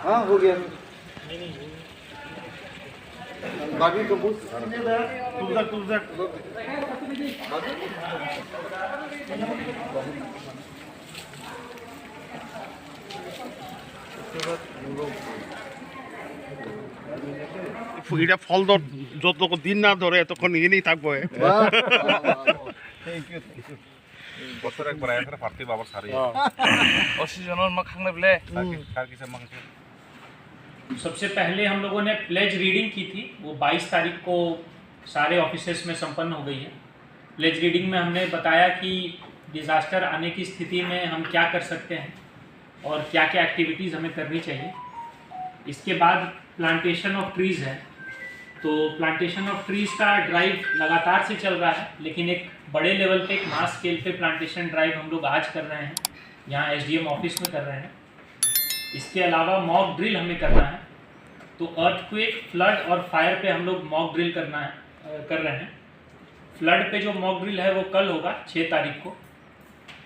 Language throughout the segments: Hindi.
हाँ हो गया बाकी तो बहुत এটা ফল যত দিন না ধরে তখন এখানেই থাকবো বছর একবার আয়া ফার্টি বাবার সারি ऑक्सीजन में खाने बोले खार किसे मांगते सबसे पहले हम लोगों ने प्लेज रीडिंग की थी, वो 22 तारीख को सारे ऑफिसेस में संपन्न हो गई है। प्लेज रीडिंग में हमने बताया कि डिज़ास्टर आने की स्थिति में हम क्या कर सकते हैं और क्या क्या एक्टिविटीज़ हमें करनी चाहिए। इसके बाद प्लांटेशन ऑफ ट्रीज़ है, तो प्लांटेशन ऑफ ट्रीज़ का ड्राइव लगातार से चल रहा है, लेकिन एक बड़े लेवल पे एक मास स्केल पे प्लांटेशन ड्राइव हम लोग आज कर रहे हैं, यहाँ SDM ऑफिस में कर रहे हैं। इसके अलावा मॉक ड्रिल हमें करना है, तो अर्थक्वेक, फ्लड और फायर पे हम लोग मॉक ड्रिल कर रहे हैं। फ्लड पे जो मॉक ड्रिल है वो कल होगा 6 तारीख को।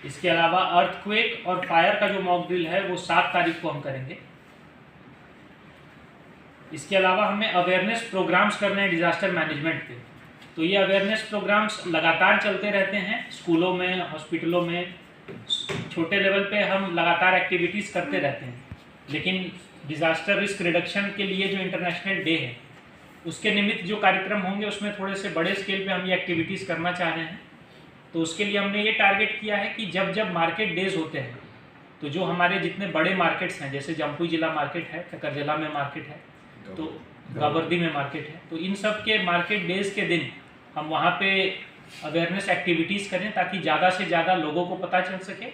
इसके अलावा अर्थक्वेक और फायर का जो मॉक ड्रिल है वो 7 तारीख को हम करेंगे। इसके अलावा हमें अवेयरनेस प्रोग्राम्स करने हैं डिज़ास्टर मैनेजमेंट पे, तो ये अवेयरनेस प्रोग्राम्स लगातार चलते रहते हैं स्कूलों में, हॉस्पिटलों में, छोटे लेवल पे हम लगातार एक्टिविटीज़ करते रहते हैं। लेकिन डिज़ास्टर रिस्क रिडक्शन के लिए जो इंटरनेशनल डे है उसके निमित्त जो कार्यक्रम होंगे उसमें थोड़े से बड़े स्केल पे हम ये एक्टिविटीज़ करना चाह रहे हैं। तो उसके लिए हमने ये टारगेट किया है कि जब जब मार्केट डेज होते हैं तो जो हमारे जितने बड़े मार्केट्स हैं, जैसे जम्पुई जिला मार्केट है, करजला में मार्केट है, तो गाबर्दी में मार्केट है, तो इन सब के मार्केट डेज के दिन हम वहाँ पे अवेयरनेस एक्टिविटीज़ करें ताकि ज़्यादा से ज़्यादा लोगों को पता चल सके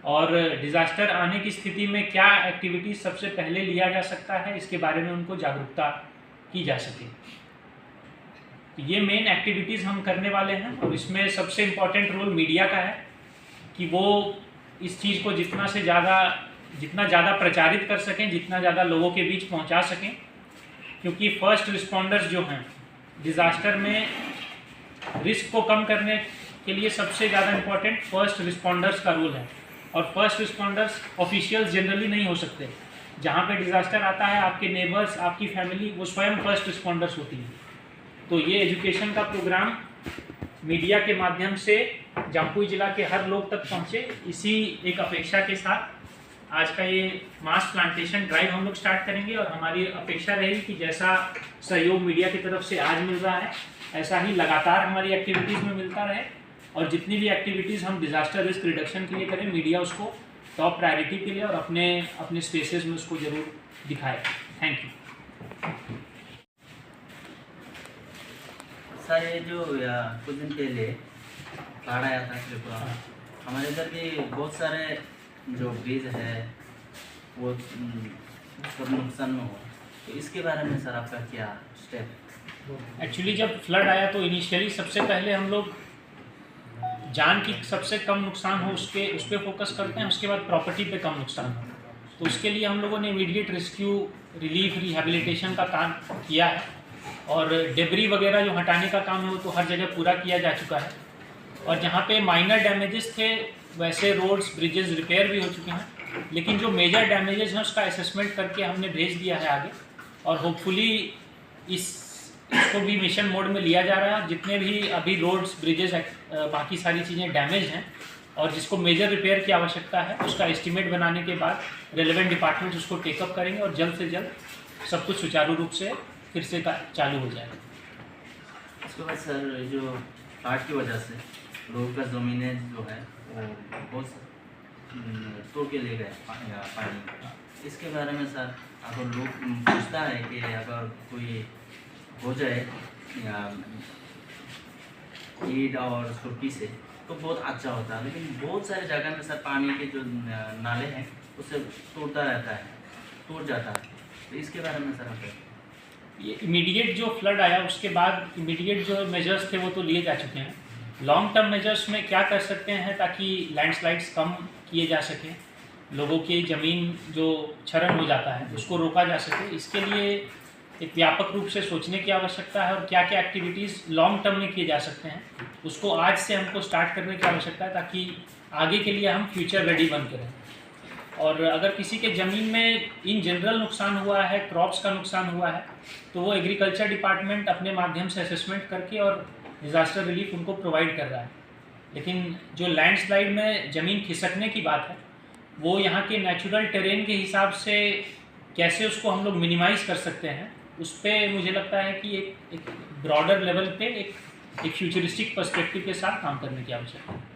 और डिज़ास्टर आने की स्थिति में क्या एक्टिविटीज़ सबसे पहले लिया जा सकता है इसके बारे में उनको जागरूकता की जा सके। तो ये मेन एक्टिविटीज़ हम करने वाले हैं और इसमें सबसे इम्पॉर्टेंट रोल मीडिया का है कि वो इस चीज़ को जितना ज़्यादा प्रचारित कर सकें, जितना ज़्यादा लोगों के बीच पहुंचा सकें, क्योंकि फर्स्ट रिस्पॉन्डर्स जो हैं डिज़ास्टर में रिस्क को कम करने के लिए सबसे ज़्यादा इम्पॉर्टेंट फर्स्ट रिस्पॉन्डर्स का रोल है। और फर्स्ट रिस्पॉन्डर्स ऑफिशियल्स जनरली नहीं हो सकते। जहाँ पे डिज़ास्टर आता है आपके नेबर्स, आपकी फैमिली, वो स्वयं फर्स्ट रिस्पॉन्डर्स होती हैं। तो ये एजुकेशन का प्रोग्राम मीडिया के माध्यम से जम्पुई जिला के हर लोग तक पहुँचे, इसी एक अपेक्षा के साथ आज का ये मास प्लांटेशन ड्राइव हम लोग स्टार्ट करेंगे। और हमारी अपेक्षा रहेगी कि जैसा सहयोग मीडिया की तरफ से आज मिल रहा है ऐसा ही लगातार हमारी एक्टिविटीज़ में मिलता रहे और जितनी भी एक्टिविटीज़ हम डिज़ास्टर रिस्क रिडक्शन के लिए करें मीडिया उसको टॉप प्रायोरिटी के लिए और अपने स्पेसेस में उसको ज़रूर दिखाए। Thank you sir. ये जो कुछ दिन पहले बाढ़ आया था त्रिपुरा, हमारे इधर भी बहुत सारे जो ब्रिज है वो सब नुकसान में हुआ, तो इसके बारे में सर आपका क्या स्टेप? एक्चुअली जब फ्लड आया तो इनिशियली सबसे पहले हम लोग जान की सबसे कम नुकसान हो उस पर फोकस करते हैं, उसके बाद प्रॉपर्टी पे कम नुकसान हो। तो उसके लिए हम लोगों ने इमीडिएट रेस्क्यू, रिलीफ, रिहेबिलिटेशन का काम किया है और डेब्री वगैरह जो हटाने का काम है वो तो हर जगह पूरा किया जा चुका है। और जहाँ पे माइनर डैमेजेस थे वैसे रोड्स, ब्रिजेस रिपेयर भी हो चुके हैं, लेकिन जो मेजर डैमेजेस हैं उसका असेसमेंट करके हमने भेज दिया है आगे और होपफुली इसको भी मिशन मोड में लिया जा रहा है। जितने भी अभी रोड्स, ब्रिजेस, बाकी सारी चीज़ें डैमेज हैं और जिसको मेजर रिपेयर की आवश्यकता है उसका एस्टिमेट बनाने के बाद रेलेवेंट डिपार्टमेंट्स उसको टेकअप करेंगे और जल्द से जल्द सब कुछ सुचारू रूप से फिर से चालू हो जाएगा। इसके बाद सर जो बाढ़ की वजह से लोगों का ज़मीनें जो है वो बहुत तोड़ के ले गए पानी, इसके बारे में सर अगर लोग पूछता है कि अगर कोई हो जाए ईद और सुर्खी से तो बहुत अच्छा होता है, लेकिन बहुत सारे जगह में सर पानी के जो नाले हैं उससे टूटता रहता है, टूट जाता है, तो इसके बारे में सर आप? ये इमीडिएट जो फ्लड आया उसके बाद इमीडिएट जो मेजर्स थे वो तो लिए जा चुके हैं। लॉन्ग टर्म मेजर्स में क्या कर सकते हैं ताकि लैंडस्लाइड्स कम किए जा सकें, लोगों की ज़मीन जो क्षरण हो जाता है उसको रोका जा सके, इसके लिए एक व्यापक रूप से सोचने की आवश्यकता है और क्या क्या एक्टिविटीज़ लॉन्ग टर्म में किए जा सकते हैं उसको आज से हमको स्टार्ट करने की आवश्यकता है ताकि आगे के लिए हम फ्यूचर रेडी बन के रहें। और अगर किसी के ज़मीन में इन जनरल नुकसान हुआ है, क्रॉप्स का नुकसान हुआ है, तो वो एग्रीकल्चर डिपार्टमेंट अपने माध्यम से असेसमेंट करके और डिज़ास्टर रिलीफ उनको प्रोवाइड कर रहा है। लेकिन जो लैंडस्लाइड में ज़मीन खिसकने की बात है, वो यहाँ के नेचुरल टेरेन के हिसाब से कैसे उसको हम लोग मिनिमाइज़ कर सकते हैं, उस पर मुझे लगता है कि एक ब्रॉडर लेवल पे एक फ्यूचरिस्टिक पर्सपेक्टिव के साथ काम करने की आवश्यकता है।